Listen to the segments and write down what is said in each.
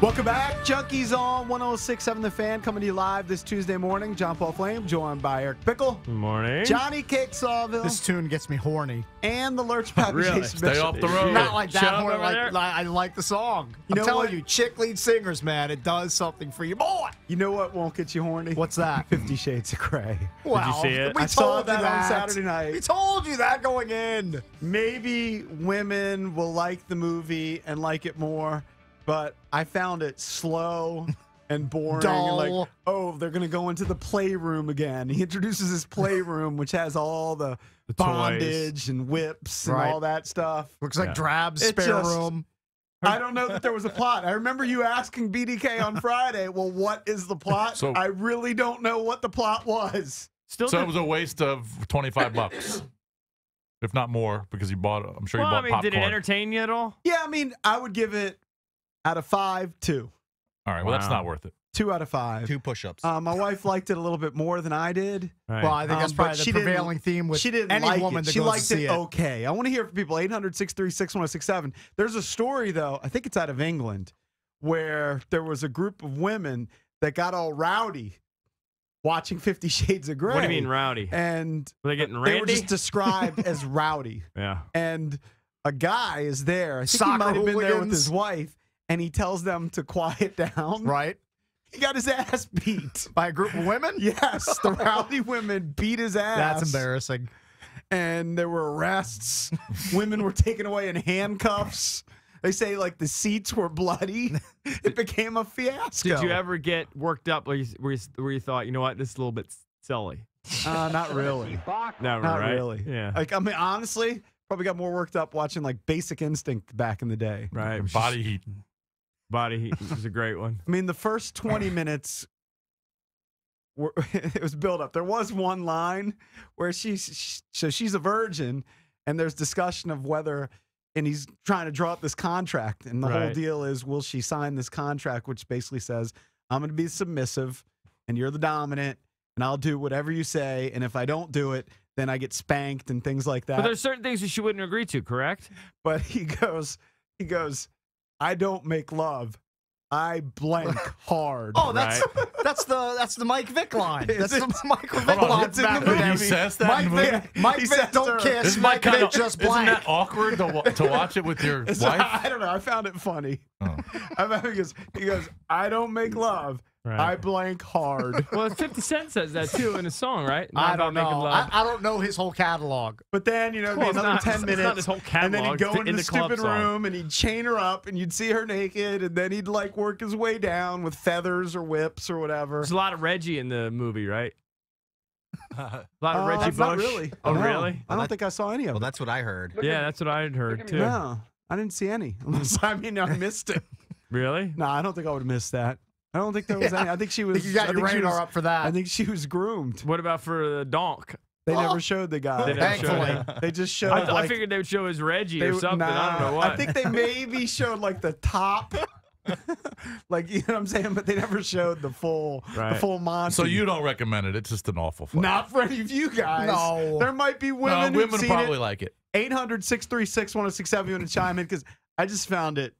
Welcome back. Junkies on 106.7 The Fan coming to you live this Tuesday morning. John Paul Flame joined by Eric Pickle. Good morning. Johnny Cake Sawville. This tune gets me horny. And the Lurch Pappy Really? Jason Stay Bishop. off the road. Not like that Shut up horny. over there. I like the song. You know I'm telling what? you, chick lead singers, man, it does something for you. Boy! You know what won't get you horny? What's that? 50 Shades of Grey. Well, see it? We I told saw you that on that Saturday night. We told you that going in. Maybe women will like the movie and like it more, but I found it slow and boring. Dull. And like, oh, they're going to go into the playroom again. He introduces his playroom, which has all the toys. bondage and whips and Right. all that stuff. Looks like Yeah. Drab's It spare just- room. I don't know that there was a plot. I remember you asking BDK on Friday, well, what is the plot? So- I really don't know what the plot was. Still So did- it was a waste of $25, if not more, because you bought. I'm sure you well, I bought mean, popcorn. did it entertain you at all? Yeah, I mean, I would give it out of 5, 2. All right, well that's Wow. not worth it. 2 out of 5. 2 push-ups. My wife liked it a little bit more than I did. Right. Well, I think that's But probably she the didn't- prevailing theme with she didn't any like woman it. that She goes liked to see it okay. I want to hear from people. 800-636-1067. There's a story, though, I think it's out of England, where there was a group of women that got all rowdy watching 50 Shades of Grey. What do you mean rowdy? And Were they getting they were randy? just described as rowdy. Yeah. And a guy is there. I think he Soccer might have been there with hooligans. his wife, and he tells them to quiet down. Right? He got his ass beat. By a group of women? Yes, the rowdy women beat his ass. That's embarrassing. And there were arrests. Women were taken away in handcuffs. They say like the seats were bloody. It became a fiasco. Did you ever get worked up where you thought, you know what, this is a little bit silly? Not really. Never, Not right? really. Yeah. Like I mean, honestly, probably got more worked up watching like Basic Instinct back in the day. Right. Body heat. Body Heat was a great one. I mean, the first 20 minutes it was built up. There was one line where so she's a virgin, and there's discussion of whether, and he's trying to draw up this contract, and the whole Right. deal is, will she sign this contract, which basically says, I'm going to be submissive, and you're the dominant, and I'll do whatever you say, and if I don't do it, then I get spanked and things like that. But there's certain things that she wouldn't agree to, correct? But he goes, I don't make love. I blank hard. Oh, that's the Mike Vick line. Is That's it? the Michael Hold Vick on, line. it's in the back in the movie. day. He says that Mike in the movie? Vick, Mike He Vick says don't to her- kiss. Isn't Mike that, Vick just isn't blank. that awkward to watch it with your It's wife? not- I don't know. I found it funny. Oh. He goes, I don't make love. Right. I blank hard. Well, 50 Cent says that too in his song, right? Not I about don't know. making love. I don't know his whole catalog. But then, it'd be Well, it's another not- 10 it's not minutes. his whole and then he'd catalog, go it's into in the the club stupid song. room and he'd chain her up and you'd see her naked and then he'd like work his way down with feathers or whips or whatever. There's a lot of Reggie in the movie, right? A lot of Reggie Bush. Not really. Oh, No. really? I don't think I saw any of Well, it. that's what I heard. Yeah, that's what I had heard too. No, I didn't see any. Unless, I mean, I missed it. Really? No, I don't think I would have missed that. I don't think there was any. I think she was. You got I your think she radar was- up for that. I think she was groomed. What about for the donk? They Oh. never showed the guy. They never showed Thankfully. They just showed. I like, figured they would show as Reggie they or would- something. I don't know what. I think they maybe showed like the top, like you know what I'm saying, but they never showed the full, the Right. full Monty. So you don't recommend it? It's just an awful flick. not for any of you guys. No. There might be No, women who've women seen probably it. like it. 800-636-1067. You want to chime in because I just found it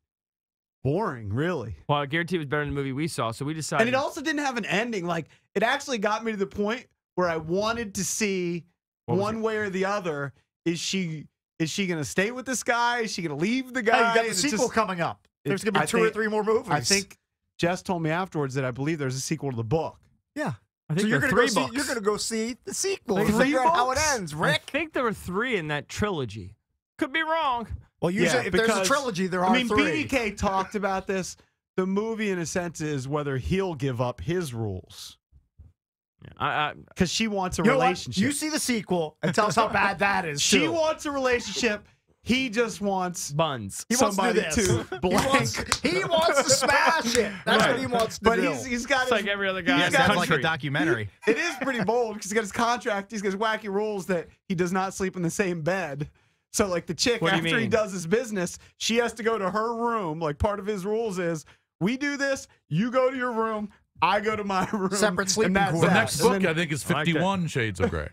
boring, really. well, I guarantee it was better than the movie we saw, so we decided. And it also didn't have an ending. Like it actually got me to the point where I wanted to see What was one way or the other. Is she going to stay with this guy? Is she going to leave the guy? Hey, you got And the it's sequel just- coming up. There's it- going to be I 2 or think- 3 more movies. I think Jess told me afterwards that I believe there's a sequel to the book. Yeah. I think So you're there are going to 3 go see. books. You're going to go see the sequel. There's and 3 figure out how it books? ends, I Rick. think there were 3 in that trilogy. Could be wrong. Well, usually Yeah, if there's a because- trilogy, there are I mean, 3. BDK talked about this. The movie, in a sense, is whether he'll give up his rules because she wants a You know what? relationship. You see the sequel and tell us how bad that is. She too. wants a relationship. He just wants Buns. He wants to do somebody this. to blank. He wants to smash it. That's Right. what he wants to But do. he's got It's his, like every other guy Yeah, in the sounds country. like a documentary. it is pretty bold because he's got his contract. He's got his wacky rules that he does not sleep in the same bed. So like the chick, What do you after he mean? does his business, she has to go to her room. Like part of his rules is we do this, you go to your room, I go to my room. Separate sleeping and that's quarters. The that. next And book, then- I think, is I like that. 51 Shades of Grey.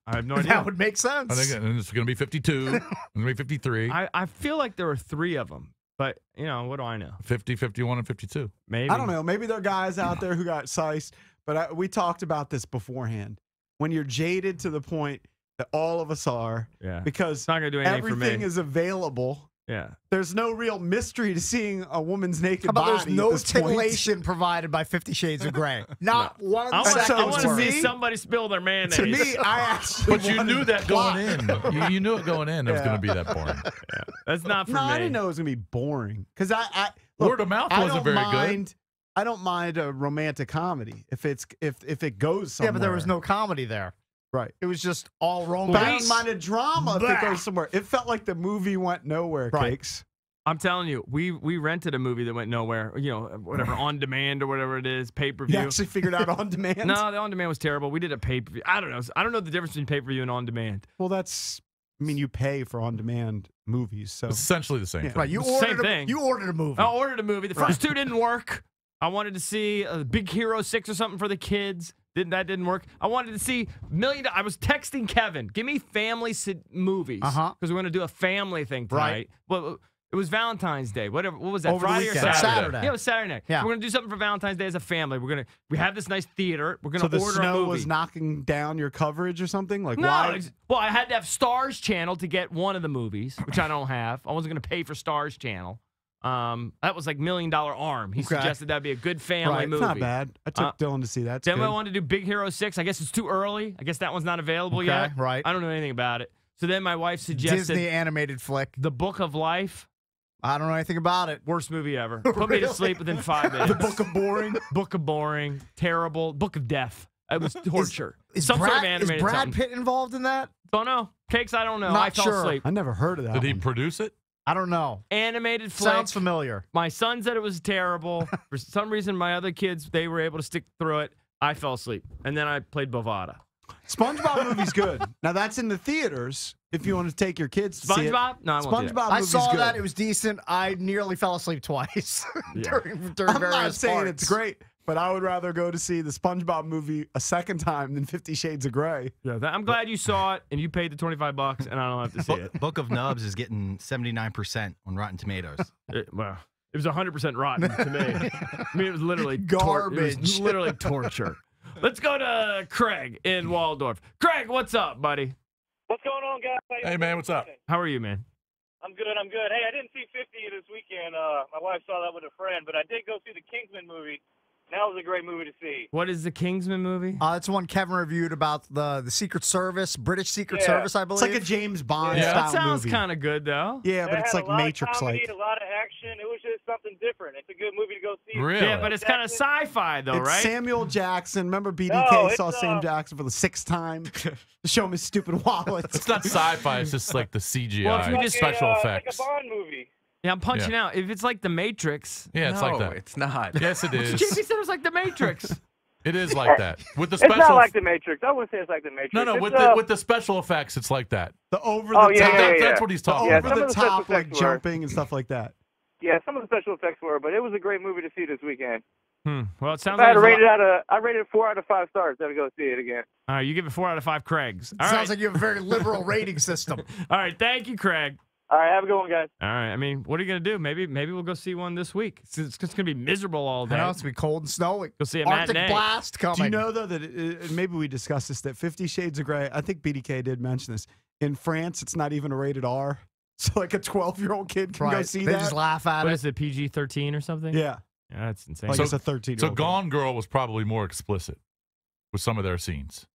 I have no idea. that would make sense. I think it's going to be 52. It's going to be 53. I feel like there were 3 of them, But, you know, what do I know? 50, 51, and 52. Maybe. I don't know. Maybe there are guys out there who got sized, but we talked about this beforehand. When you're jaded to the point that all of us are, Yeah. because It's not going to do anything for me. everything is available. Yeah. There's no real mystery to seeing a woman's naked How about body. there's at no this point. titillation provided by 50 Shades of Grey? Not one I second. want to to see me- somebody spill their mayonnaise. To me, I actually. But you wanted knew that plot. going in. You knew it going in. It was Yeah. going to be that boring. That's not for No, me. I didn't know it was gonna be boring because I look, Word of mouth I wasn't don't very good. mind. I don't mind a romantic comedy if it goes somewhere. Yeah, but there was no comedy there. right. It was just all But I romance. don't mind a drama if it Bah. goes somewhere. It felt like the movie went nowhere. Right. Cakes. I'm telling you, we rented a movie that went nowhere. You know, whatever, on demand or whatever it is, pay per You view. actually figured out on demand. No, the on demand was terrible. We did a pay per view. I don't know. I don't know the difference between pay per view and on demand. Well, that's. I mean, you pay for on demand movies, so It's essentially the same Yeah. thing. Right, you It's the same ordered. thing. You ordered a movie. I ordered a movie. The first two didn't work. I wanted to see Big Hero 6 or something for the kids. That didn't work. I wanted to see I was texting Kevin, give me family movies. Uh-huh. Because we're going to do a family thing tonight. Right. Well, it was Valentine's Day. What was that? Over the Friday or weekend. Saturday? Saturday. Yeah, it was Saturday night. Yeah. So we're going to do something for Valentine's Day as a family. We have this nice theater. We're going so to the order a snow movie. was knocking down your coverage or something. Like No, why? well, I had to have Stars Channel to get one of the movies, which I don't have. I wasn't going to pay for Stars Channel. That was like $1 Million Arm. He Okay. suggested that'd be a good family Right, movie. it's not bad. I took Dylan to see that. It's Then good. I wanted to do Big Hero 6. I guess it's too early. I guess that one's not available Okay, yet. right. I don't know anything about it. So then my wife suggested Disney animated flick. The Book of Life. I don't know anything about it. Worst movie ever. Put me to Really? sleep within 5 minutes. The Book of Boring. Book of Boring. Terrible. Book of Death. It was torture. Is Some Brad, sort of is animated Brad something. Pitt involved in that? Don't know. Cakes, I don't know. Not I fell sure. asleep. I never heard of that. Did he one. produce it? I don't know. Animated flick. Sounds familiar. My son said it was terrible. For some reason, my other kids, they were able to stick through it. I fell asleep. And then I played Bovada. SpongeBob movie's good. Now that's in the theaters. If you want to take your kids to see it. SpongeBob? No, I won't do that. SpongeBob I movie's saw good. that. It was decent. I nearly fell asleep twice Yeah. during I'm various not saying parts. it's great, but I would rather go to see the SpongeBob movie a second time than 50 Shades of Grey. Yeah, I'm glad you saw it and you paid the $25 and I don't have to see it. Book of Nubs is getting 79% on Rotten Tomatoes. Well, it was 100% rotten to me. I mean, it was literally it Garbage. was literally torture. Let's go to Craig in Waldorf. Craig, what's up, buddy? What's going on, guys? How you Hey, man, doing? what's up? How are you, man? I'm good. I'm good. Hey, I didn't see 50 this weekend. My wife saw that with a friend, but I did go see the Kingsman movie. That was a great movie to see. What is the Kingsman movie? It's one Kevin reviewed about the Secret Service, British Secret Yeah. Service, I It's believe. like a James Bond Yeah. style That sounds movie. kind of good, though. Yeah, but It it's had like a lot Matrix of comedy, like. a lot of action. It was just something different. It's a good movie to go see. Really? Yeah, but it's kind of sci-fi, though, It's right? Samuel Jackson. Remember BDK No, it's, saw Sam Jackson for the 6th time to show him his stupid wallet. It's not sci-fi. It's just like the CGI Well, if you Like just- special Like effects. a Bond movie. Yeah, I'm punching out. If it's like The Matrix. Yeah, it's like that. It's not. Yes, it is. JP said it was like The Matrix. It is like that. With the It's special. not like The Matrix. I wouldn't say it's like The Matrix. no, It's, with the special effects, it's like that. The over the Oh, top, yeah, yeah, yeah. That's what he's the talking Yeah, over some the of the special top like effects were- jumping and stuff like that. Yeah, some of the special effects were, but it was a great movie to see this weekend. Well, it sounds I like had to there's a rate it lot- I rated it 4 out of 5 stars. I had to go see it again. All right, you give it 4 out of 5 Craigs. All Sounds right. like you have a very liberal rating system. All right, thank you, Craig. All right, have a good one, guys. All right, I mean, what are you going to do? Maybe we'll go see one this week. It's going to be miserable all I day. know it's gonna be cold and snowy. Go see a Arctic matinee. blast coming. Do you know though that maybe we discussed this that 50 Shades of Grey? I think BDK did mention this. In France, it's not even a rated R, so like a 12-year-old kid can right? go see they that. just laugh at What it. is it, PG-13 or something? Yeah, Yeah, that's insane. like So- it's a 13-year-old. So Gone Girl was probably more explicit with some of their scenes.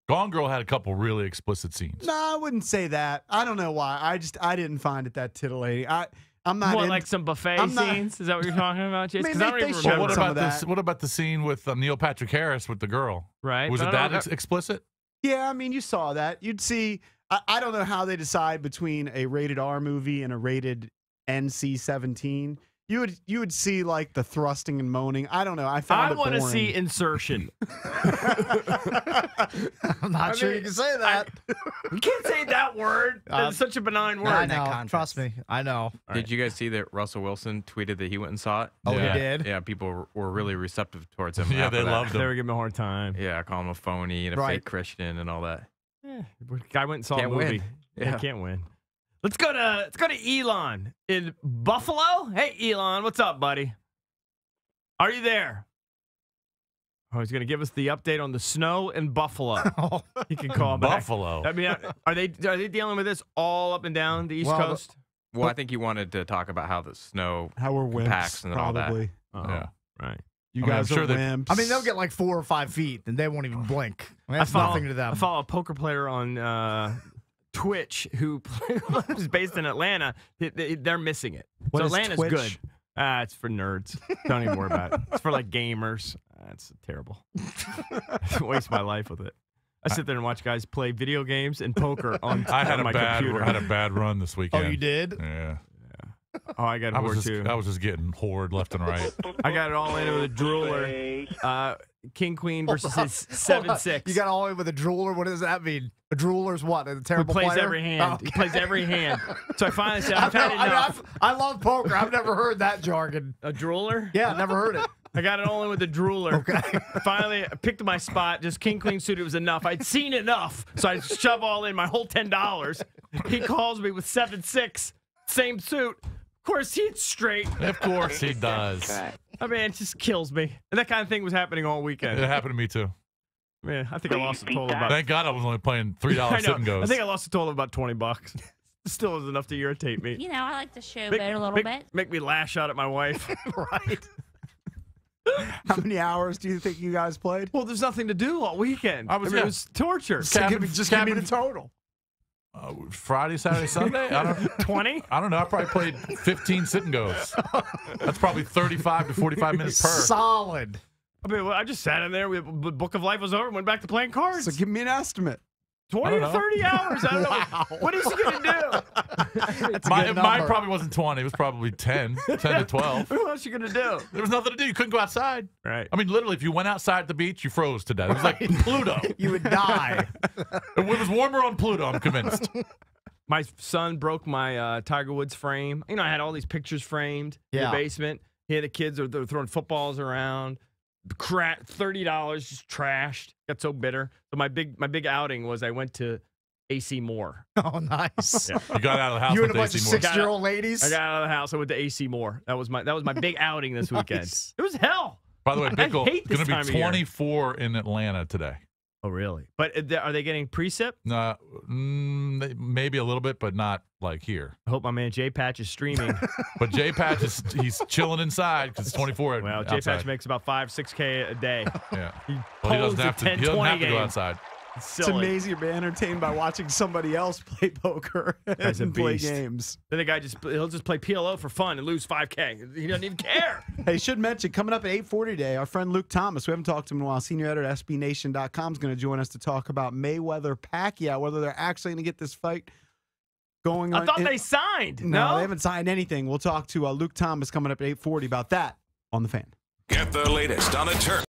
Gone Girl had a couple really explicit scenes. No, I wouldn't say that. I don't know why. I didn't find it that titillating. I'm not What, in- like some buffet I'm not- scenes? Is that what you're talking about, Chase? I mean, Because I don't they even showed remember. What some about of this? that. What about the scene with Neil Patrick Harris with the girl? Right? Was but it I that don't- explicit? Yeah, I mean, you saw that. You'd see. I don't know how they decide between a rated R movie and a rated NC-17. You would see like the thrusting and moaning. I don't know. I found I it want to boring. see insertion. I'm not sure mean, you can say that. You can't say that word. It's such a benign word. I in that know. context. Trust me. I know. Did you guys see that Russell Wilson tweeted that he went and saw it? Oh, Yeah. he did. Yeah, people were really receptive towards him. Yeah, after they that. loved They him. were giving me a hard time. Yeah, calling him a phony and a Right. fake Christian and all that. Guy went and saw Can't a movie. win. Yeah, Yeah. can't win. Let's go to Elon in Buffalo. Hey, Elon, what's up, buddy? Are you there? Oh, he's going to give us the update on the snow in Buffalo. He can call back. Buffalo. I mean, are they dealing with this all up and down the East Coast? Well, I think he wanted to talk about how the snow How we're wimps, compacts and all that. probably. Oh, Yeah. right. You I mean, guys I'm sure are they- wimps. I mean, they'll get like 4 or 5 feet, and they won't even blink. I mean, that's nothing to them. I follow a poker player on Twitch who is based in Atlanta. They're missing it. What so is Atlanta's Twitch? good. It's for nerds. Don't even worry about it. It's for like gamers. It's terrible. I waste my life with it. I sit there and watch guys play video games and poker on, I had on my I computer. had a bad run this weekend. Oh, you did? Yeah. Oh, I got I more was too. just getting hoard left and right. I got it all in with a drooler. King Queen versus his Hold on. 7-6. You got all in with a drooler? What does that mean? A drooler's what? A He terrible plays player? every hand. Oh, He plays every hand. So I finally said, I've I, had enough. I love poker. I've never heard that jargon. A drooler? Yeah, never heard it. I got it all in with the drooler. Okay. Finally, I picked my spot. Just king, queen suited was enough. I'd seen enough. So I shove all in my whole $10. He calls me with 7-6, same suit. Of course, he's straight. Of course he does. I mean, it just kills me. And that kind of thing was happening all It weekend. happened to me too. Man, I think I lost a total of about. Thank God I was only playing $3 I sit and know. I goes. think I lost a total of about $20. Still was enough to irritate me. You know, I like to show Make- bet a little make- bit. Make me lash out at my wife. Right. How many hours do you think you guys played? Well, there's nothing to do all weekend. I was- mean, yeah. it was torture. So Cabin- just give me cabin- the total. Friday, Saturday, Sunday. I don't. 20? I don't know. I probably played 15 sit and goes. That's probably 35 to 45 minutes per. Solid. I mean, well, I just sat in there. The book of life was over and went back to playing cards. So give me an estimate. 20 I or don't know. 30 hours. I don't know. What is he going to do? That's a Mine good number. probably wasn't 20. It was probably 10 to 12. What else you going to do? There was nothing to do. You couldn't go outside. Right. I mean, literally, if you went outside at the beach, you froze to death. It was like Pluto. You would die. It was warmer on Pluto, I'm convinced. My son broke my Tiger Woods frame. You know, I had all these pictures framed in Yeah. the basement. He had the kids they're throwing footballs around. $30 just trashed. Got so bitter. So my big outing was I went to AC Moore. Oh, nice. Yeah. You got out of the house You and with a bunch of AC Moore. 6-year-old ladies. I got out of the house. I went to AC Moore. That was my big outing this weekend. Nice. It was hell. By the way, I Bickle hate this going to time be of year. 24 in Atlanta today. Oh, really? But are they getting precip? Maybe a little bit, but not like here. I hope my man J Patch is streaming. But J Patch he's chilling inside because it's 24. Well, J outside. Patch makes about $5-6K a day. Yeah. He Well, he pulls doesn't have the to. He doesn't 10-20 have to game. go outside. It's Silly. amazing you're entertained by watching somebody else play poker Guy's a and play beast. games. Then the guy he'll just play PLO for fun and lose $5K. He doesn't even care. Hey, should mention, coming up at 8:40 today, our friend Luke Thomas, we haven't talked to him in a while, senior editor at SBNation.com, is going to join us to talk about Mayweather-Pacquiao, whether they're actually going to get this fight going on. I thought they signed. No, they haven't signed anything. We'll talk to Luke Thomas coming up at 8:40 about that on The Fan. Get the latest on the turf.